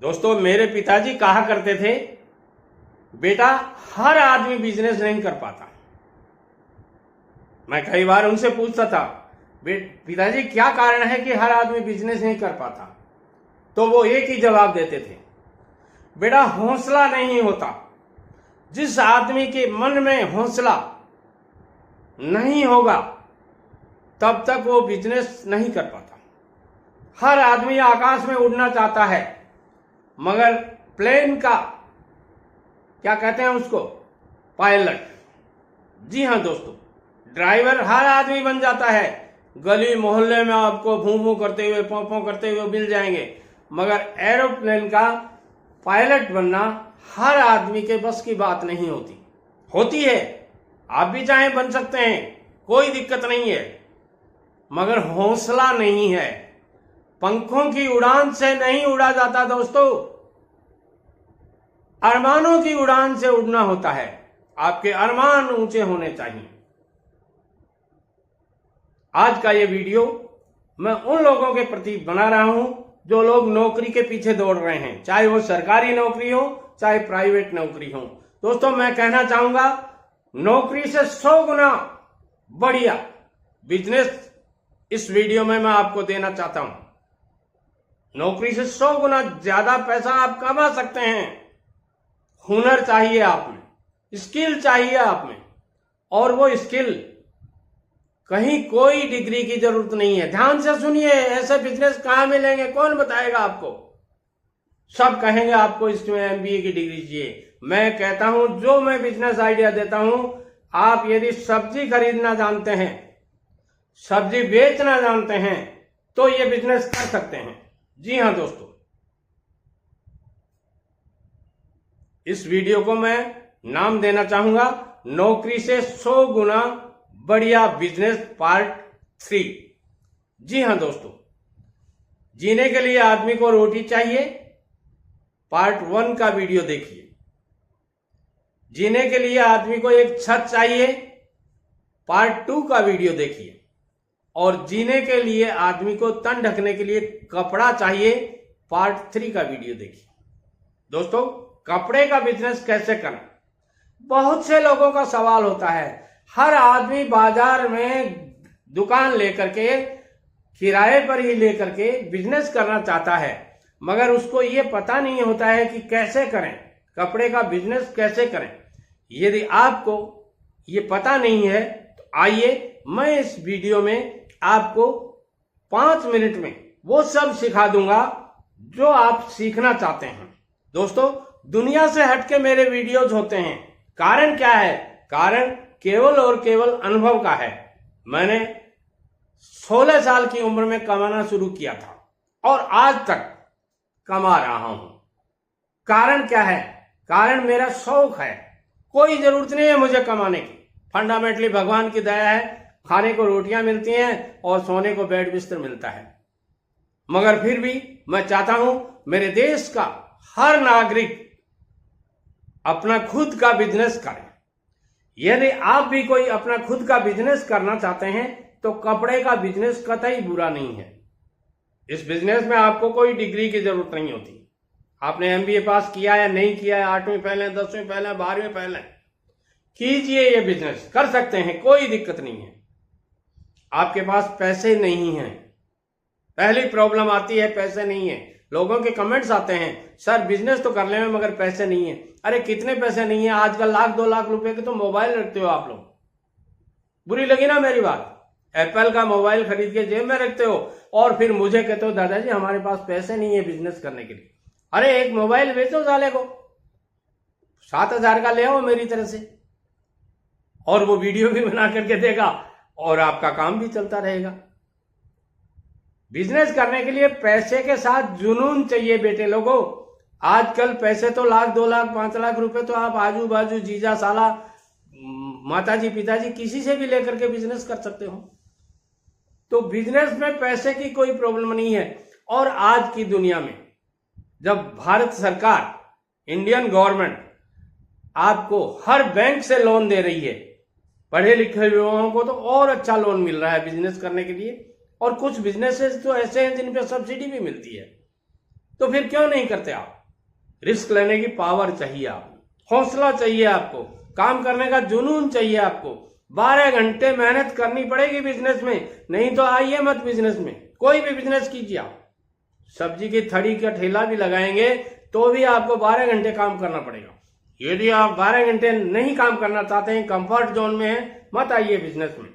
दोस्तों, मेरे पिताजी कहा करते थे, बेटा हर आदमी बिजनेस नहीं कर पाता। मैं कई बार उनसे पूछता था, पिताजी क्या कारण है कि हर आदमी बिजनेस नहीं कर पाता? तो वो एक ही जवाब देते थे, बेटा हौसला नहीं होता। जिस आदमी के मन में हौसला नहीं होगा तब तक वो बिजनेस नहीं कर पाता। हर आदमी आकाश में उड़ना चाहता है, मगर प्लेन का क्या कहते हैं उसको, पायलट। जी हाँ दोस्तों, ड्राइवर हर आदमी बन जाता है। गली मोहल्ले में आपको भूं भूं करते हुए, पों पों करते हुए मिल जाएंगे, मगर एरोप्लेन का पायलट बनना हर आदमी के बस की बात नहीं होती। होती है, आप भी चाहें बन सकते हैं, कोई दिक्कत नहीं है, मगर हौसला नहीं है। पंखों की उड़ान से नहीं उड़ा जाता दोस्तों, अरमानों की उड़ान से उड़ना होता है। आपके अरमान ऊंचे होने चाहिए। आज का ये वीडियो मैं उन लोगों के प्रति बना रहा हूं जो लोग नौकरी के पीछे दौड़ रहे हैं, चाहे वो सरकारी नौकरी हो चाहे प्राइवेट नौकरी हो। दोस्तों, मैं कहना चाहूंगा, नौकरी से 100 गुना बढ़िया बिजनेस इस वीडियो में मैं आपको देना चाहता हूं। नौकरी से 100 गुना ज्यादा पैसा आप कमा सकते हैं। हुनर चाहिए आप में, स्किल चाहिए आप में, और वो स्किल कहीं कोई डिग्री की जरूरत नहीं है। ध्यान से सुनिए, ऐसे बिजनेस कहां मिलेंगे, कौन बताएगा आपको? सब कहेंगे आपको इसमें MBA की डिग्री चाहिए। मैं कहता हूं, जो मैं बिजनेस आइडिया देता हूं, आप यदि सब्जी खरीदना जानते हैं, सब्जी बेचना जानते हैं, तो ये बिजनेस कर सकते हैं। जी हाँ दोस्तों, इस वीडियो को मैं नाम देना चाहूंगा, नौकरी से 100 गुना बढ़िया बिजनेस पार्ट 3। जी हाँ दोस्तों, जीने के लिए आदमी को रोटी चाहिए, पार्ट 1 का वीडियो देखिए। जीने के लिए आदमी को एक छत चाहिए, पार्ट 2 का वीडियो देखिए। और जीने के लिए आदमी को तन ढकने के लिए कपड़ा चाहिए, पार्ट 3 का वीडियो देखिए। दोस्तों, कपड़े का बिजनेस कैसे करें, बहुत से लोगों का सवाल होता है। हर आदमी बाजार में दुकान लेकर के, किराए पर ही लेकर के बिजनेस करना चाहता है, मगर उसको ये पता नहीं होता है कि कैसे करें, कपड़े का बिजनेस कैसे करें। यदि आपको ये पता नहीं है तो आइए, मैं इस वीडियो में आपको 5 मिनट में वो सब सिखा दूंगा जो आप सीखना चाहते हैं। दोस्तों, दुनिया से हटके मेरे वीडियोज होते हैं। कारण क्या है? कारण केवल और केवल अनुभव का है। मैंने 16 साल की उम्र में कमाना शुरू किया था और आज तक कमा रहा हूं। कारण क्या है? कारण मेरा शौक है। कोई जरूरत नहीं है मुझे कमाने की। फंडामेंटली भगवान की दया है, खाने को रोटियां मिलती हैं और सोने को बेड बिस्तर मिलता है। मगर फिर भी मैं चाहता हूं मेरे देश का हर नागरिक अपना खुद का बिजनेस करे। यदि आप भी कोई अपना खुद का बिजनेस करना चाहते हैं तो कपड़े का बिजनेस कतई बुरा नहीं है। इस बिजनेस में आपको कोई डिग्री की जरूरत नहीं होती। आपने MBA पास किया या नहीं किया है, 8वीं फेल है, 10वीं फेल है, 12वीं फेल है, कीजिए, ये बिजनेस कर सकते हैं, कोई दिक्कत नहीं है। आपके पास पैसे नहीं हैं, पहली प्रॉब्लम आती है, पैसे नहीं है। लोगों के कमेंट्स आते हैं, सर बिजनेस तो कर ले मगर पैसे नहीं है। अरे कितने पैसे नहीं है? आजकल 1-2 लाख रुपए के तो मोबाइल रखते हो आप लोग। बुरी लगी ना मेरी बात? एप्पल का मोबाइल खरीद के जेब में रखते हो और फिर मुझे कहते हो, दादाजी हमारे पास पैसे नहीं है बिजनेस करने के लिए। अरे एक मोबाइल बेचो साले को, 7,000 का ले आओ मेरी तरह से, और वो वीडियो भी बना करके देगा और आपका काम भी चलता रहेगा। बिजनेस करने के लिए पैसे के साथ जुनून चाहिए बेटे लोगों। आजकल पैसे तो 1 लाख, 2 लाख, 5 लाख रुपए तो आप आजू बाजू, जीजा साला, माताजी पिताजी, किसी से भी लेकर के बिजनेस कर सकते हो। तो बिजनेस में पैसे की कोई प्रॉब्लम नहीं है। और आज की दुनिया में जब भारत सरकार, इंडियन गवर्नमेंट आपको हर बैंक से लोन दे रही है, पढ़े लिखे लोगों को तो और अच्छा लोन मिल रहा है बिजनेस करने के लिए। और कुछ बिजनेसेस तो ऐसे हैं जिन पे सब्सिडी भी मिलती है। तो फिर क्यों नहीं करते आप? रिस्क लेने की पावर चाहिए आपको, हौसला चाहिए आपको, काम करने का जुनून चाहिए आपको। 12 घंटे मेहनत करनी पड़ेगी बिजनेस में, नहीं तो आइए मत बिजनेस में। कोई भी बिजनेस कीजिए आप, सब्जी की थड़ी का ठेला भी लगाएंगे तो भी आपको 12 घंटे काम करना पड़ेगा। यदि आप 12 घंटे नहीं काम करना चाहते हैं, कंफर्ट जोन में है, मत आइए बिजनेस में।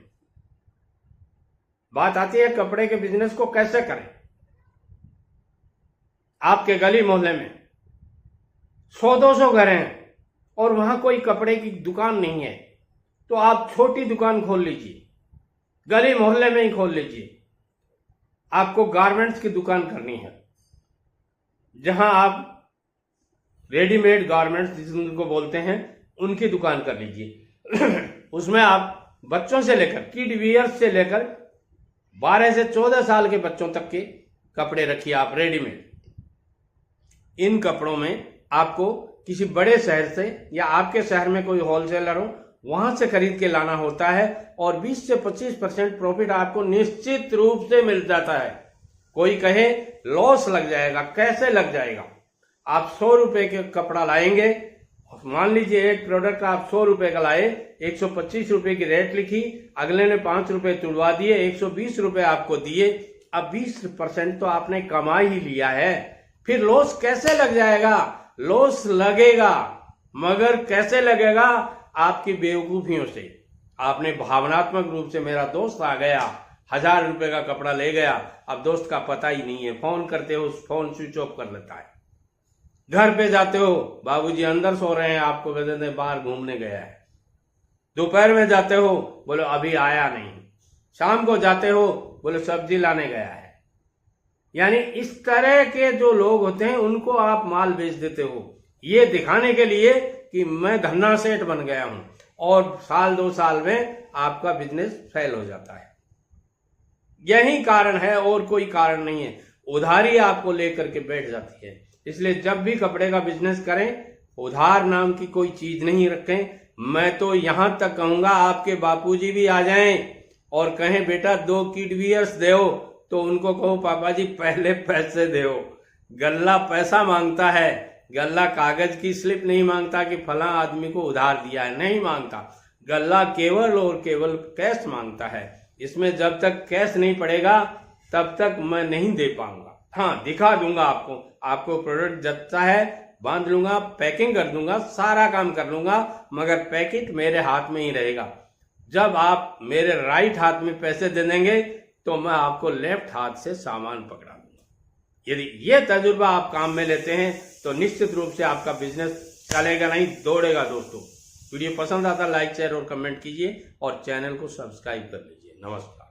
बात आती है कपड़े के बिजनेस को कैसे करें। आपके गली मोहल्ले में 100-200 घर हैं और वहां कोई कपड़े की दुकान नहीं है, तो आप छोटी दुकान खोल लीजिए, गली मोहल्ले में ही खोल लीजिए। आपको गारमेंट्स की दुकान करनी है, जहां आप रेडीमेड गारमेंट्स जिनको बोलते हैं उनकी दुकान कर लीजिए। उसमें आप बच्चों से लेकर, किड वियर से लेकर 12 से 14 साल के बच्चों तक के कपड़े रखिए आप रेडीमेड। इन कपड़ों में आपको किसी बड़े शहर से या आपके शहर में कोई होलसेलर हो वहां से खरीद के लाना होता है और 20 से 25% प्रॉफिट आपको निश्चित रूप से मिल जाता है। कोई कहे लॉस लग जाएगा, कैसे लग जाएगा? आप 100 रुपए के कपड़ा लाएंगे, मान लीजिए एक प्रोडक्ट आप 100 रुपए का लाए, 125 रुपए की रेट लिखी, अगले ने 5 रुपए तुड़वा दिए, 120 रुपए आपको दिए, अब 20% तो आपने कमा ही लिया है। फिर लॉस कैसे लग जाएगा? लॉस लगेगा, मगर कैसे लगेगा? आपकी बेवकूफियों से। आपने भावनात्मक रूप से, मेरा दोस्त आ गया 1000 रुपए का कपड़ा ले गया, अब दोस्त का पता ही नहीं है, फोन करते हो फोन स्विच ऑफ कर लेता है। घर पे जाते हो, बाबूजी अंदर सो रहे हैं, आपको कह देते हैं बाहर घूमने गया है। दोपहर में जाते हो, बोलो अभी आया नहीं। शाम को जाते हो, बोलो सब्जी लाने गया है। यानी इस तरह के जो लोग होते हैं उनको आप माल बेच देते हो, ये दिखाने के लिए कि मैं धन्ना सेठ बन गया हूं, और साल 2 साल में आपका बिजनेस फेल हो जाता है। यही कारण है और कोई कारण नहीं है। उधारी आपको लेकर के बैठ जाती है। इसलिए जब भी कपड़े का बिजनेस करें, उधार नाम की कोई चीज नहीं रखें। मैं तो यहां तक कहूंगा आपके बापूजी भी आ जाएं और कहें बेटा 2 किड वियर्स दो, तो उनको कहो पापा जी पहले पैसे दो। गल्ला पैसा मांगता है, गल्ला कागज की स्लिप नहीं मांगता कि फला आदमी को उधार दिया है, नहीं मांगता। गल्ला केवल और केवल कैश मांगता है। इसमें जब तक कैश नहीं पड़ेगा तब तक मैं नहीं दे पाऊंगा। हाँ, दिखा दूंगा आपको, आपको प्रोडक्ट जचता है बांध लूंगा, पैकिंग कर दूंगा, सारा काम कर लूंगा, मगर पैकेट मेरे हाथ में ही रहेगा। जब आप मेरे राइट हाथ में पैसे दे देंगे तो मैं आपको लेफ्ट हाथ से सामान पकड़ा दूंगा। यदि ये तजुर्बा आप काम में लेते हैं तो निश्चित रूप से आपका बिजनेस चलेगा नहीं, दौड़ेगा। दोस्तों, वीडियो पसंद आता लाइक शेयर और कमेंट कीजिए और चैनल को सब्सक्राइब कर लीजिए। नमस्कार।